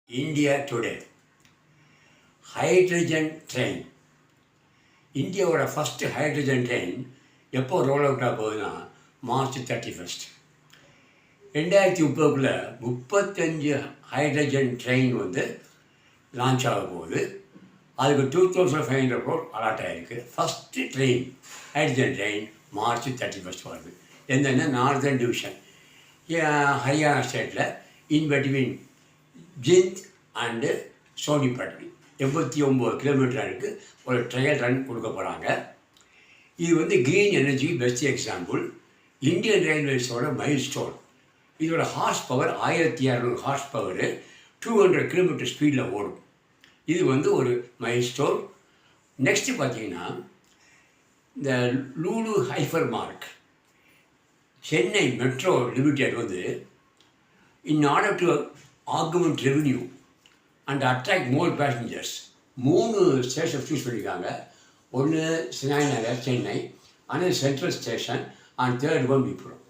India today hydrogen train. இந்தியாவோட first hydrogen train எப்போ roll out ஆக போகுதுன்னா March 31. 2030 35 ஹைட்ரஜன் ட்ரெயின் லான்ச் ஆக போகுது. அதுக்கு 2500 crore அலாட் ஆகிருக்கு. First train hydrogen train March 31 வருது. எந்தெந்த நார்தர்ன் டிவிஷன் ஹரியானா ஸ்டேட்டில் in between Jind and Sonipat 89 கிலோமீட்டருக்கு ஒரு ட்ரையல் ரன் கொடுக்க போகிறாங்க. இது green energy best example. Indian ரயில்வேஸோட மைல் ஸ்டோன். இதோட horsepower 1200 horsepower 200 kilometre ஸ்பீடில் ஓடும். இது ஒரு மைல் ஸ்டோன். நெக்ஸ்ட்டு பார்த்தீங்கன்னா இந்த Lulu hypermarket Chennai metro limited in order to augment revenue and attract more passengers 3 station choose பண்ணியிருக்காங்க. ஒன்று சினாய் நகர் சென்னை, அனது central station, and third Villupuram.